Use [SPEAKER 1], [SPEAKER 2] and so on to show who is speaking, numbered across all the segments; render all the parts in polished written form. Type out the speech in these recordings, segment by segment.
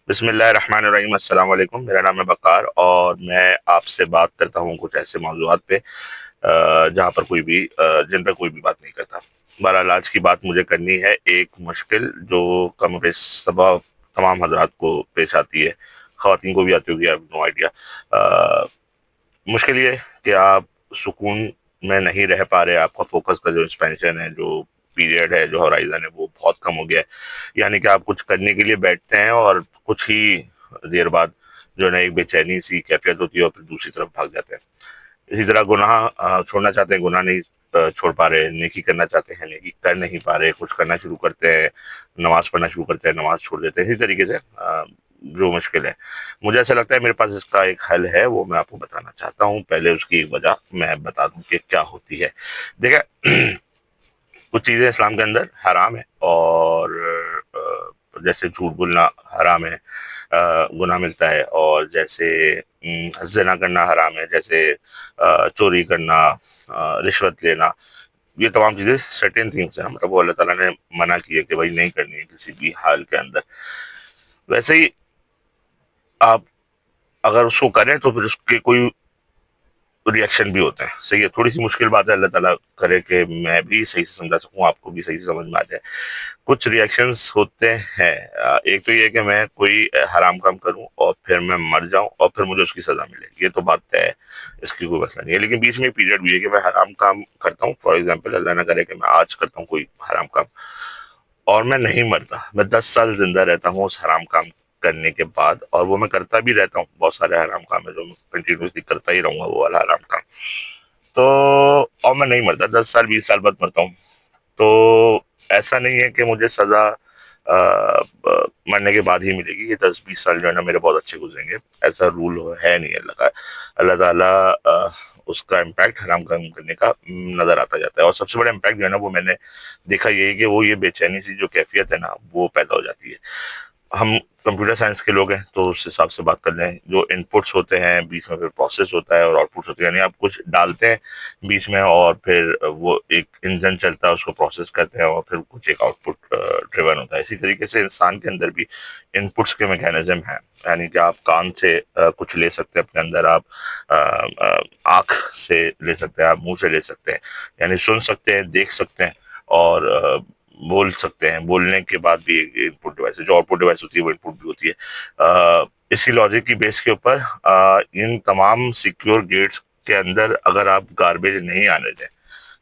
[SPEAKER 1] بسم اللہ الرحمن الرحیم، السلام علیکم۔ میرا نام ہے بکار اور میں آپ سے بات کرتا ہوں کچھ ایسے موضوعات پہ جہاں پر جن پہ کوئی بھی بات نہیں کرتا۔ بہرحال آج کی بات مجھے کرنی ہے ایک مشکل جو کم و بیش تمام حضرات کو پیش آتی ہے، خواتین کو بھی آتی ہوگی، نو آئیڈیا۔ مشکل یہ کہ آپ سکون میں نہیں رہ پا رہے، آپ کا فوکس کا جو ایکسپینشن ہے، جو پیریڈ ہے، جو ہورائزن ہے، وہ بہت کم ہو گیا ہے۔ یعنی کہ آپ کچھ کرنے کے لیے بیٹھتے ہیں اور کچھ ہی دیر بعد جو ہے نا ایک بے چینی سی کیفیت ہوتی ہے اور پھر دوسری طرف بھاگ جاتے ہیں۔ اسی طرح گناہ چھوڑنا چاہتے ہیں، گناہ نہیں چھوڑ پا رہے، نیکی کرنا چاہتے ہیں، نیکی کر نہیں پا رہے، کچھ کرنا شروع کرتے ہیں، نماز پڑھنا شروع کرتے ہیں، نماز چھوڑ دیتے ہیں۔ اسی طریقے سے جو مشکل ہے، مجھے ایسا لگتا ہے میرے پاس اس کا ایک حل ہے، وہ میں آپ کو بتانا چاہتا ہوں۔ پہلے اس کی ایک وجہ میں بتا دوں کہ کیا ہوتی ہے۔ دیکھیں، کچھ چیزیں اسلام کے اندر حرام ہے، اور جیسے جھوٹ بولنا حرام ہے، گناہ ملتا ہے، اور جیسے زنا کرنا حرام ہے، جیسے چوری کرنا، رشوت لینا، یہ تمام چیزیں سرٹین تھنگس ہیں، مطلب وہ اللہ تعالیٰ نے منع کی ہے کہ بھائی نہیں کرنی ہے کسی بھی حال کے اندر۔ ویسے ہی آپ اگر اس کو کریں تو پھر اس کے کوئی ریئیکشن بھی ہوتے ہیں، صحیح ہے۔ تھوڑی سی مشکل بات ہے، اللہ تعالیٰ کرے کہ میں بھی صحیح سے سمجھا سکوں، آپ کو بھی صحیح سے سمجھ میں آ جائے۔ کچھ ریئیکشنز ہوتے ہیں، ایک تو یہ کہ میں کوئی حرام کام کروں اور پھر میں مر جاؤں اور پھر مجھے اس کی سزا ملے، یہ تو بات طے ہے، اس کی کوئی مسئلہ نہیں ہے۔ لیکن بیچ میں پیریڈ بھی ہے کہ میں حرام کام کرتا ہوں، فار ایگزامپل اللہ نہ کرے کہ میں آج کرتا ہوں کوئی حرام کام اور میں نہیں مرتا، میں 10 سال زندہ رہتا ہوں اس حرام کام کرنے کے بعد، اور وہ میں کرتا بھی رہتا ہوں، بہت سارے حرام کام ہے جو میں کنٹینیوسلی کرتا ہی رہوں گا وہ والا حرام کام، تو اور میں نہیں مرتا، 10 سال 20 سال بعد مرتا ہوں، تو ایسا نہیں ہے کہ مجھے سزا مرنے کے بعد ہی ملے گی، یہ 10 20 سال جو ہے نا میرے بہت اچھے گزریں گے، ایسا رول ہے نہیں اللہ کا۔ اللہ تعالیٰ اس کا امپیکٹ حرام کام کرنے کا نظر آتا جاتا ہے، اور سب سے بڑا امپیکٹ جو ہے نا وہ میں نے دیکھا یہی کہ وہ یہ بے چینی سی جو کیفیت ہے نا وہ پیدا ہو جاتی ہے۔ ہم کمپیوٹر سائنس کے لوگ ہیں تو اس حساب سے بات کر لیں، جو ان پٹس ہوتے ہیں بیچ میں پھر پروسیس ہوتا ہے اور آؤٹ پٹس ہوتے ہیں، یعنی آپ کچھ ڈالتے ہیں بیچ میں اور پھر وہ ایک انجن چلتا ہے، اس کو پروسیس کرتے ہیں اور پھر کچھ ایک آؤٹ پٹ ڈریون ہوتا ہے۔ اسی طریقے سے انسان کے اندر بھی ان پٹس کے میکینزم ہیں، یعنی کہ آپ کان سے کچھ لے سکتے ہیں اپنے اندر، آپ آنکھ سے لے سکتے ہیں، آپ منہ سے لے سکتے ہیں، یعنی سن سکتے ہیں، دیکھ سکتے ہیں، اور بول سکتے ہیں۔ بولنے کے بعد بھی ایک ان پٹ ڈیوائس ہے، جو آؤٹ پٹ ڈیوائس ہوتی ہے وہ ان پٹ بھی ہوتی ہے۔ اسی لاجک کی بیس کے اوپر ان تمام سیکیور گیٹس کے اندر اگر آپ گاربیج نہیں آنے دیں،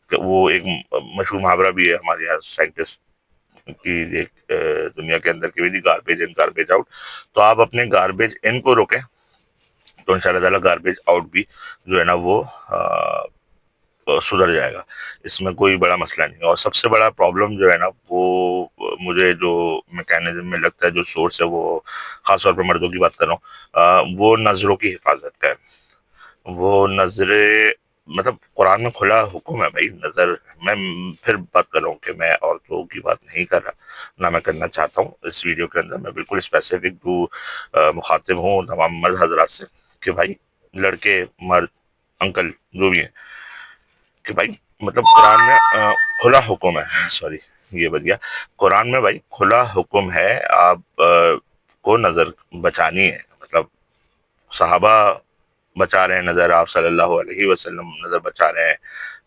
[SPEAKER 1] کہ وہ ایک مشہور محاورہ بھی ہے ہمارے یہاں سائنٹسٹ کی ایک دنیا کے اندر کہ گاربیج ان گاربیج آؤٹ، تو آپ اپنے گاربیج ان کو روکیں تو ان شاء اللہ تعالیٰ گاربیج آؤٹ بھی جو ہے نا وہ سدھر جائے گا، اس میں کوئی بڑا مسئلہ نہیں ہے۔ اور سب سے بڑا پرابلم جو ہے نا وہ مجھے جو میکینزم میں لگتا ہے، جو سورس ہے، وہ خاص طور پہ مردوں کی بات کر رہا ہوں، وہ نظروں کی حفاظت کا ہے۔ وہ نظریں، مطلب قرآن میں کھلا حکم ہے بھائی نظر، میں پھر بات کر رہا ہوں کہ میں عورتوں کی بات نہیں کر رہا، نہ میں کرنا چاہتا ہوں اس ویڈیو کے اندر، میں بالکل اسپیسیفک مخاطب ہوں تمام مرد حضرات سے کہ بھائی، لڑکے، مرد، انکل، جو بھی ہیں، کہ بھائی مطلب قرآن میں کھلا حکم ہے، سوری یہ بت گیا، قرآن میں بھائی کھلا حکم ہے، آپ کو نظر بچانی ہے، مطلب صحابہ بچا رہے ہیں نظر، آپ صلی اللہ علیہ وسلم نظر بچا رہے ہیں،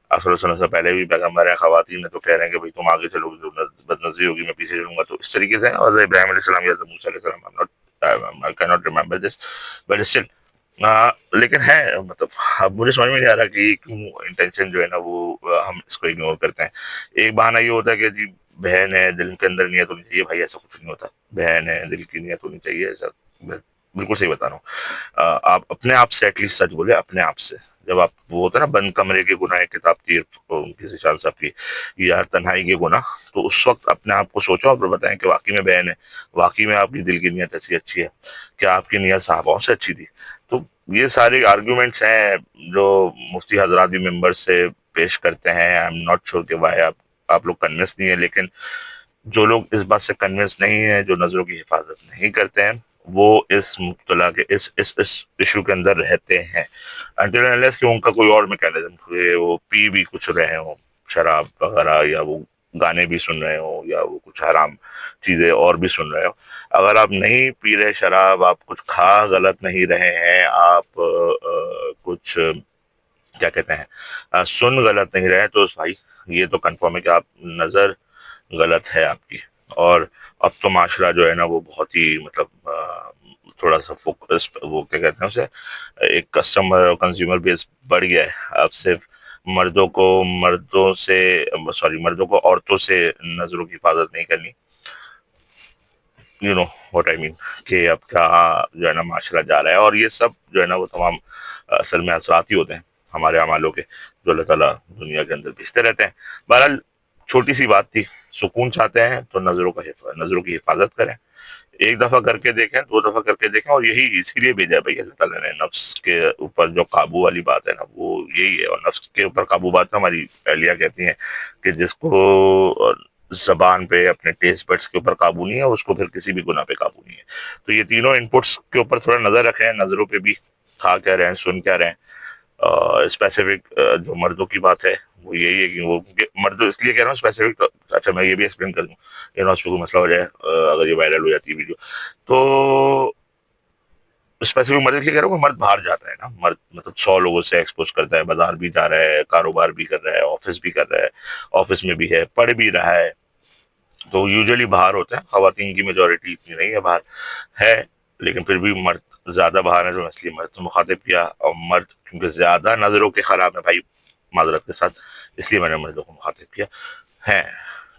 [SPEAKER 1] آپ صلی اللہ علیہ وسلم سے پہلے بھی پیغمبر ہیں، خواتین نے تو کہہ رہے ہیں کہ بھائی تم آگے چلو، جو بد نظری ہوگی میں پیچھے چلوں گا، تو اس طریقے سے حضرت ابراہیم علیہ السلام یا حضرت موسیٰ علیہ السلام، I cannot remember this but still، لیکن ہے، مطلب اب مجھے سمجھ میں نہیں آ رہا کہ کیوں انٹینشن جو ہے نا وہ ہم اس کو اگنور کرتے ہیں۔ ایک بہانہ یہ ہوتا ہے کہ جی بہن ہے، دل کے اندر نیت ہونی چاہیے، بھائی ایسا کچھ نہیں ہوتا، بہن ہے دل کی نیت ہونی چاہیے، ایسا بالکل صحیح بتا رہا ہوں۔ آپ اپنے آپ سے ایٹ لیسٹ سچ بولے، اپنے آپ سے، جب آپ وہ ہوتا ہے نا بند کمرے کے گناہ کتاب تھی کسی شان صاحب کی، یا تنہائی کے گناہ، تو اس وقت اپنے آپ کو سوچو اور بتائیں کہ واقعی میں بہن ہے، واقعی میں آپ کی دل کی نیت ایسی اچھی ہے، کیا آپ کی نیت صحابہ سے اچھی تھی؟ تو یہ سارے آرگیومنٹس ہیں جو مفتی حضرات بھی ممبر سے پیش کرتے ہیں۔ آئی ایم ناٹ شور کہ بھائی آپ لوگ کنونس نہیں ہیں، لیکن جو لوگ اس بات سے کنونس نہیں ہیں، جو نظروں کی حفاظت نہیں کرتے ہیں، وہ اس مبتلا کے اس ایشو کے اندر رہتے ہیں انٹل انلیس کہ ان کا کوئی اور میکینزم، وہ پی بھی کچھ رہے ہوں، شراب وغیرہ، یا وہ گانے بھی سن رہے ہو یا وہ کچھ حرام چیزیں اور بھی سن رہے ہو، اگر آپ نہیں پی رہے شراب، آپ کچھ کھا غلط نہیں رہے ہیں، آپ کچھ کیا کہتے ہیں سن غلط نہیں رہے، تو بھائی یہ تو کنفرم ہے کہ آپ نظر غلط ہے آپ کی۔ اور اب تو معاشرہ جو ہے نا وہ بہت ہی مطلب تھوڑا سا فوکس، وہ کیا کہتے ہیں اسے، ایک کسٹمر اور کنزیومر بیس بڑھ گیا ہے۔ اب صرف مردوں کو عورتوں سے نظروں کی حفاظت نہیں کرنی، یو نو واٹ آئی مین، کہ اب کیا جو ہے نا معاشرہ جا رہا ہے، اور یہ سب جو ہے نا وہ تمام اصل میں اثرات ہی ہوتے ہیں ہمارے اعمالوں کے، جو اللہ تعالیٰ دنیا کے اندر بھیجتے رہتے ہیں۔ بہرحال چھوٹی سی بات تھی، سکون چاہتے ہیں تو نظروں کی حفاظت کریں، ایک دفعہ کر کے دیکھیں، دو دفعہ کر کے دیکھیں، اور یہی اسی لیے بھیجا ہے بھائی اللہ تعالیٰ نے نفس کے اوپر جو قابو والی بات ہے نا وہ یہی ہے، اور نفس کے اوپر قابو بات ہماری اہلیہ کہتی ہیں کہ جس کو زبان پہ اپنے ٹیسٹ بڈس کے اوپر قابو نہیں ہے، اس کو پھر کسی بھی گناہ پہ قابو نہیں ہے۔ تو یہ تینوں انپٹس کے اوپر تھوڑا نظر رکھیں، نظروں پہ بھی، کھا کیا رہے ہیں، سن کیا رہے ہیں۔ اسپیسیفک جو مردوں کی بات ہے وہ یہی ہے کہ وہ مرد اس لیے کہہ رہا ہوں اسپیسیفک، اچھا میں یہ بھی ایکسپلین کر دوں، یہ نہ اس پہ کوئی مسئلہ ہو جائے اگر یہ وائرل ہو جاتی ہے ویڈیو تو۔ اسپیسیفک مرد اس لیے کہہ رہا ہوں کہ مرد باہر جاتا ہے نا، مرد مطلب 100 لوگوں سے ایکسپوز کرتا ہے، بازار بھی جا رہا ہے، کاروبار بھی کر رہا ہے، آفس بھی کر رہا ہے، آفس میں بھی ہے، پڑھ بھی رہا ہے، تو یوزلی باہر ہوتے ہیں، خواتین کی میجورٹی اتنی نہیں ہے باہر ہے، لیکن پھر بھی مرد زیادہ باہر ہے، تو اس لیے مرد کو مخاطب کیا، اور مرد کیونکہ زیادہ نظروں کے خراب ہے بھائی، معذرت کے ساتھ، اس لیے میں نے مردوں کو مخاطب کیا ہے۔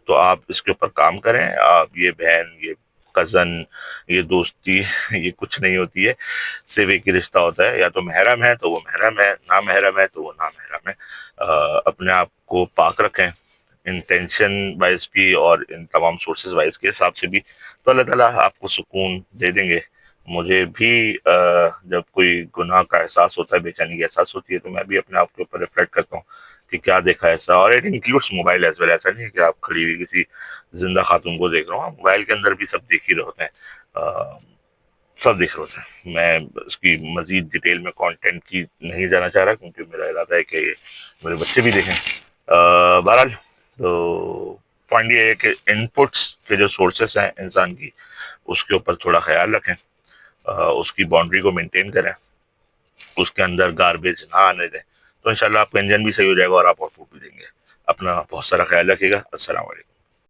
[SPEAKER 1] تو آپ اس کے اوپر کام کریں، آپ یہ بہن، یہ کزن، یہ دوستی یہ کچھ نہیں ہوتی ہے، صرف ایک ہی رشتہ ہوتا ہے، یا تو محرم ہے تو وہ محرم ہے، نہ محرم ہے تو وہ نہ محرم ہے۔ اپنے آپ کو پاک رکھیں، انٹینشن وائز بھی اور ان تمام سورسز وائز کے حساب سے بھی، تو اللہ تعالیٰ آپ کو سکون دے دیں گے۔ مجھے بھی جب کوئی گناہ کا احساس ہوتا ہے، بے چینی کا احساس ہوتی ہے، تو میں بھی اپنے آپ کے اوپر ریفلیکٹ کرتا ہوں کہ کیا دیکھا ایسا، اور it includes mobile as well, ایسا نہیں ہے کہ آپ کھڑی ہوئی کسی زندہ خاتون کو دیکھ رہا ہوں، موبائل کے اندر بھی سب دیکھ ہی رہے ہوتے ہیں، سب دیکھ رہے ہوتے ہیں۔ میں اس کی مزید ڈیٹیل میں کانٹینٹ کی نہیں جانا چاہ رہا، کیونکہ میرا ارادہ ہے کہ میرے بچے بھی دیکھیں۔ بہرحال تو پوائنٹ یہ ہے کہ ان پٹس کے جو سورسز ہیں انسان کی، اس کے اوپر تھوڑا خیال رکھیں، اس کی باؤنڈری کو مینٹین کریں، اس کے اندر گاربیج نہ آنے دیں، تو انشاءاللہ آپ کا انجن بھی صحیح ہو جائے گا اور آپ آؤٹ پٹ بھی دیں گے۔ اپنا بہت سارا خیال رکھیے گا۔ السلام علیکم۔